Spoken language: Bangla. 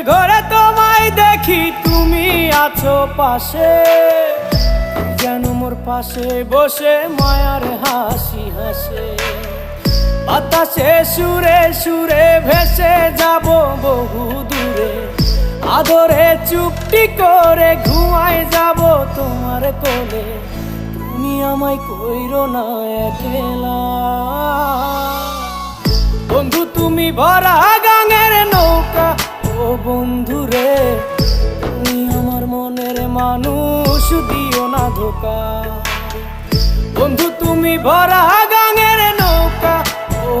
ঘরে তোমায় দেখি তুমি আছো পাশে, যেন মোর পাশে বসে মায়ার হাসি হাসে। বাতাসে সুরে সুরে ভেসে যাব বহু দূরে, আদরে চুপটি করে ঘুমায় যাব তোমার কোলে। তুমি আমায় কইরো না একলা বন্ধু, তুমি ভরা গাঙের নৌকা। ও বন্ধু রে, তুমি আমার মনের মানুষ, দিও না ধোকা। বন্ধু তুমি ভরা গাঙের নৌকা। ও